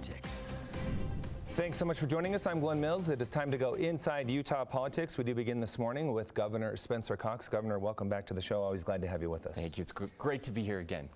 politics. Thanks so much for joining us. I'm Glenn Mills. It is time to go inside Utah politics. We do begin this morning with Governor Spencer Cox. Governor, welcome back to the show. Always glad to have you with us. Thank you. It's great to be here again.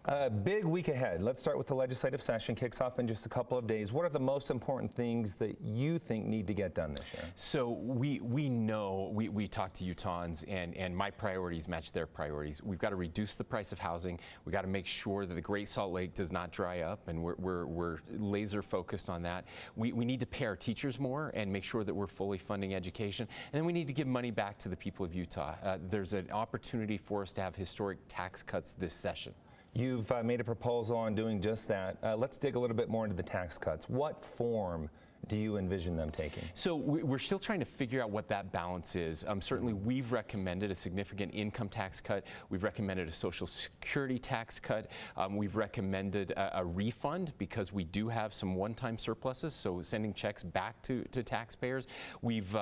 Big week ahead. Let's start with the legislative session. Kicks off in just a couple of days. What are the most important things that you think need to get done this year? So we know, we talk to Utahns, and my priorities match their priorities. We've got to reduce the price of housing. We've got to make sure that the Great Salt Lake does not dry up, and we're laser focused on that. We need to pay our teachers more and make sure that we're fully funding education. And then we need to give money back to the people of Utah. There's an opportunity for us to have historic tax cuts this session. You've made a proposal on doing just that. Let's dig a little bit more into the tax cuts. What form do you envision them taking? So we're still trying to figure out what that balance is. Certainly we've recommended a significant income tax cut. We've recommended a Social Security tax cut. We've recommended a refund because we do have some one-time surpluses, so sending checks back to taxpayers. We've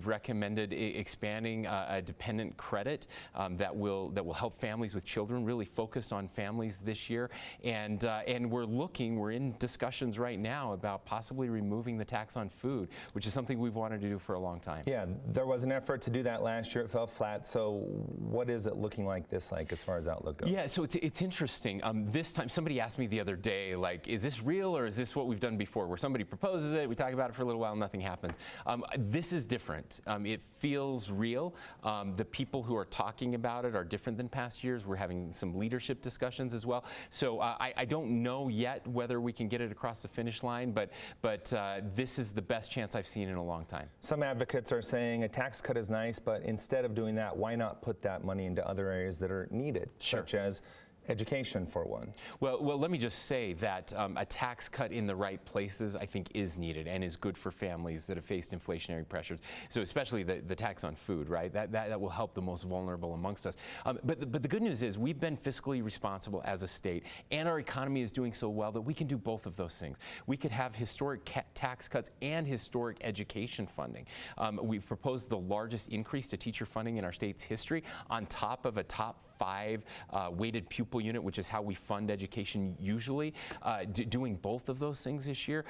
recommended expanding a dependent credit that will help families with children, really focused on families this year. And we're in discussions right now about possibly removing the tax on food, which is something we've wanted to do for a long time. Yeah, there was an effort to do that last year. It fell flat. So what is it looking like as far as outlook goes? Yeah, so it's interesting. This time, somebody asked me the other day, like, is this real or is this what we've done before, where somebody proposes it, we talk about it for a little while, nothing happens. This is different. It feels real. The people who are talking about it are different than past years. We're having some leadership discussions as well. So I don't know yet whether we can get it across the finish line, but this is the best chance I've seen in a long time. Some advocates are saying a tax cut is nice, but instead of doing that, why not put that money into other areas that are needed, such as education, for one? Well, let me just say that a tax cut in the right places, I think, is needed and is good for families that have faced inflationary pressures. So especially the tax on food, right? That will help the most vulnerable amongst us. But the good news is we've been fiscally responsible as a state, and our economy is doing so well that we can do both of those things. We could have historic tax cuts and historic education funding. We've proposed the largest increase to teacher funding in our state's history, on top of a top 5 weighted pupil unit, which is how we fund education usually, doing both of those things this year,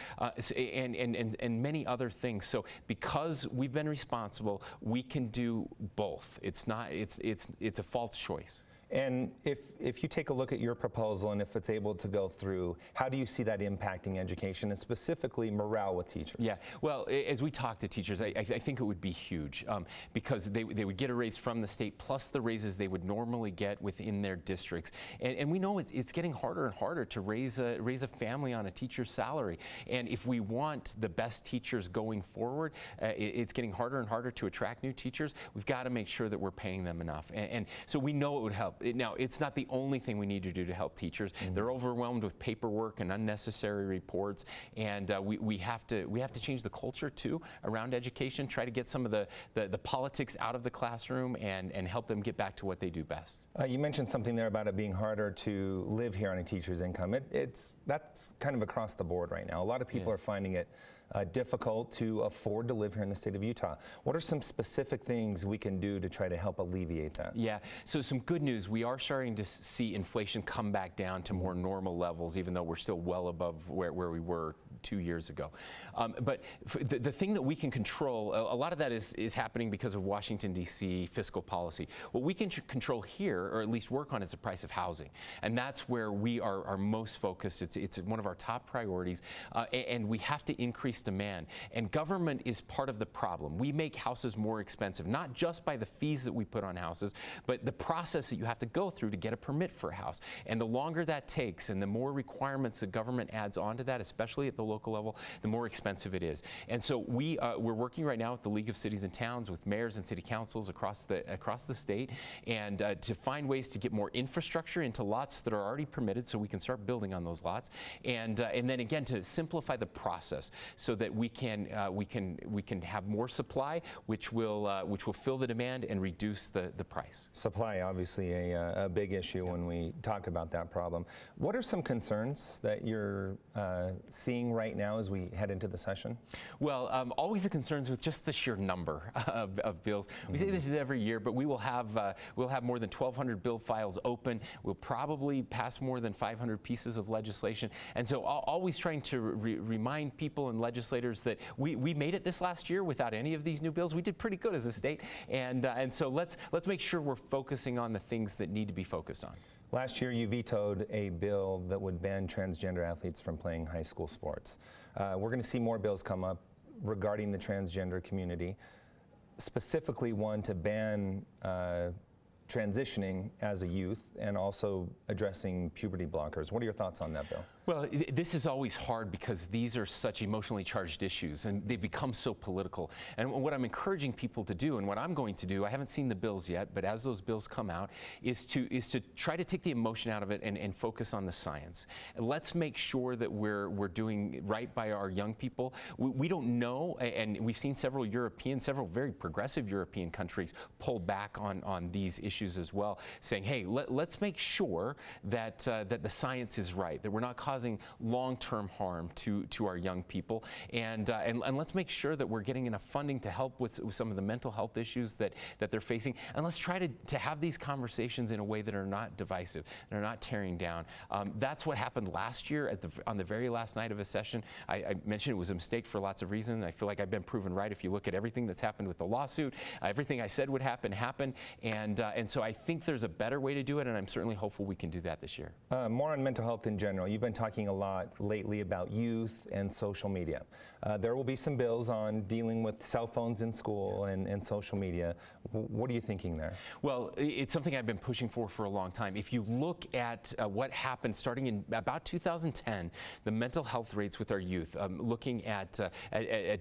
and many other things. So because we've been responsible, we can do both. It's a false choice. And if you take a look at your proposal and if it's able to go through, how do you see that impacting education and specifically morale with teachers? Yeah, well, as we talk to teachers, I think it would be huge because they would get a raise from the state plus the raises they would normally get within their districts. And we know it's getting harder and harder to raise a family on a teacher's salary. And if we want the best teachers going forward, it's getting harder and harder to attract new teachers. We've got to make sure that we're paying them enough. And so we know it would help. Now, it's not the only thing we need to do to help teachers. They're overwhelmed with paperwork and unnecessary reports, and we have to change the culture too around education. Try to get some of the politics out of the classroom and help them get back to what they do best. You mentioned something there about it being harder to live here on a teacher's income. That's kind of across the board right now. A lot of people are finding it difficult to afford to live here in the state of Utah. What are some specific things we can do to try to help alleviate that? Yeah, so some good news. We are starting to see inflation come back down to more normal levels, even though we're still well above where we were 2 years ago. But the thing that we can control, a lot of that is happening because of Washington, D.C. fiscal policy. What we can control here, or at least work on, is the price of housing. And that's where we are most focused. It's one of our top priorities. And we have to increase demand. And government is part of the problem. We make houses more expensive, not just by the fees that we put on houses, but the process that you have to go through to get a permit for a house. And the longer that takes and the more requirements the government adds onto that, especially at the local level, the more expensive it is. And so we're working right now with the League of Cities and Towns, with mayors and city councils across the state, and to find ways to get more infrastructure into lots that are already permitted so we can start building on those lots. And then again, to simplify the process. so that we can have more supply, which will fill the demand and reduce the price. Supply, obviously a big issue when we talk about that problem. What are some concerns that you're seeing right now as we head into the session? Well, always the concerns with just the sheer number of bills. We say this is every year, but we'll have more than 1,200 bill files open. We'll probably pass more than 500 pieces of legislation. And so always trying to remind people and legislators that we made it this last year without any of these new bills. We did pretty good as a state. And so let's make sure we're focusing on the things that need to be focused on. Last year, you vetoed a bill that would ban transgender athletes from playing high school sports. We're going to see more bills come up regarding the transgender community, specifically one to ban transitioning as a youth and also addressing puberty blockers. What are your thoughts on that bill? Well, this is always hard because these are such emotionally charged issues and they become so political. And what I'm encouraging people to do, and what I'm going to do, I haven't seen the bills yet, but as those bills come out, is to try to take the emotion out of it and focus on the science. And let's make sure that we're doing right by our young people. We don't know, and we've seen several very progressive European countries pull back on these issues as well, saying, hey, let's make sure that the science is right, that we're not causing long-term harm to our young people, and let's make sure that we're getting enough funding to help with some of the mental health issues that they're facing, and let's try to have these conversations in a way that are not divisive, that are not tearing down. That's what happened last year on the very last night of a session. I mentioned it was a mistake for lots of reasons. I feel like I've been proven right. If you look at everything that's happened with the lawsuit, everything I said would happen happened, and so I think there's a better way to do it, and I'm certainly hopeful we can do that this year. More on mental health in general. You've been talking a lot lately about youth and social media. There will be some bills on dealing with cell phones in school and social media. What are you thinking there? Well, it's something I've been pushing for a long time. If you look at what happened starting in about 2010, the mental health rates with our youth, looking at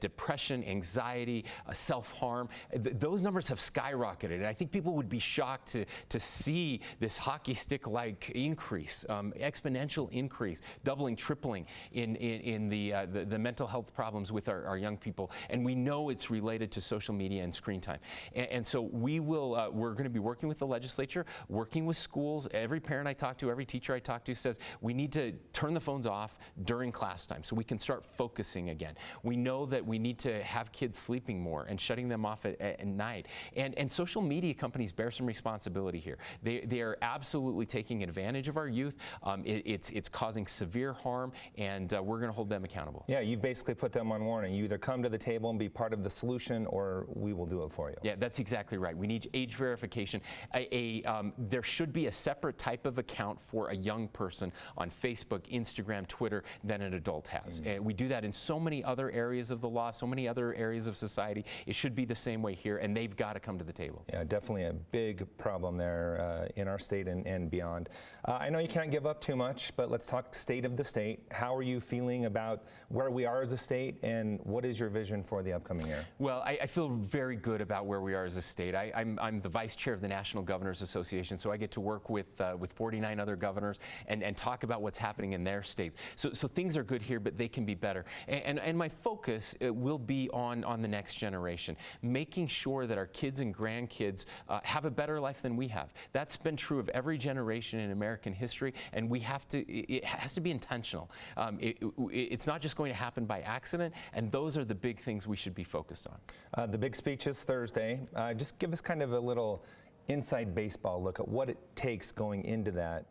depression, anxiety, self-harm, those numbers have skyrocketed. And I think people would be shocked to see this hockey stick-like increase, exponential increase, doubling, tripling in the mental health problems with our young people. And we know it's related to social media and screen time. And so we're going to be working with the legislature, working with schools. Every parent I talk to, every teacher I talk to says we need to turn the phones off during class time so we can start focusing again. We know that we need to have kids sleeping more and shutting them off at night. And social media companies bear some responsibility here. They are absolutely taking advantage of our youth. It's causing severe harm, and we're going to hold them accountable. Yeah, you've basically put them on warning. You either come to the table and be part of the solution, or we will do it for you. Yeah, that's exactly right. We need age verification. There should be a separate type of account for a young person on Facebook, Instagram, Twitter than an adult has. And we do that in so many other areas of the law, so many other areas of society. It should be the same way here, and they've got to come to the table. Yeah, definitely a big problem there in our state and beyond. I know you can't give up too much, but let's talk state of the state. How are you feeling about where we are as a state, and what is your vision for the upcoming year? Well, I feel very good about where we are as a state. I'm the vice chair of the National Governors Association, so I get to work with 49 other governors and talk about what's happening in their states. So things are good here, but they can be better. And my focus will be on the next generation, making sure that our kids and grandkids have a better life than we have. That's been true of every generation in American history, and it has to be intentional. It's not just going to happen by accident, and those are the big things we should be focused on. The big speech is Thursday. Just give us kind of a little inside baseball look at what it takes going into that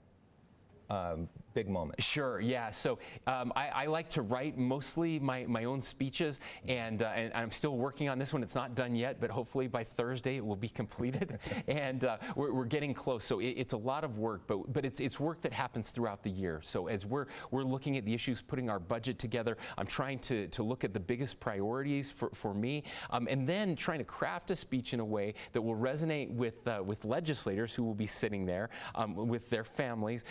big moment. Sure, yeah. So I like to write mostly my own speeches, and I'm still working on this one. It's not done yet, but hopefully by Thursday it will be completed. And we're getting close. So it's a lot of work, but it's work that happens throughout the year. So as we're looking at the issues, putting our budget together, I'm trying to look at the biggest priorities for me, and then trying to craft a speech in a way that will resonate with legislators who will be sitting there with their families,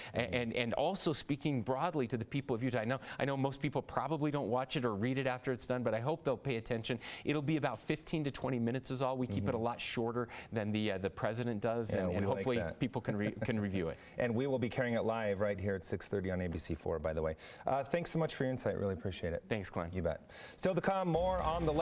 and also speaking broadly to the people of Utah. I know most people probably don't watch it or read it after it's done, but I hope they'll pay attention. It'll be about 15 to 20 minutes is all. We keep it a lot shorter than the president does, Yeah, and we like hopefully that. people can review it. And we will be carrying it live right here at 6:30 on ABC4, by the way. Thanks so much for your insight. Really appreciate it. Thanks, Glenn. You bet. Still to come, more on the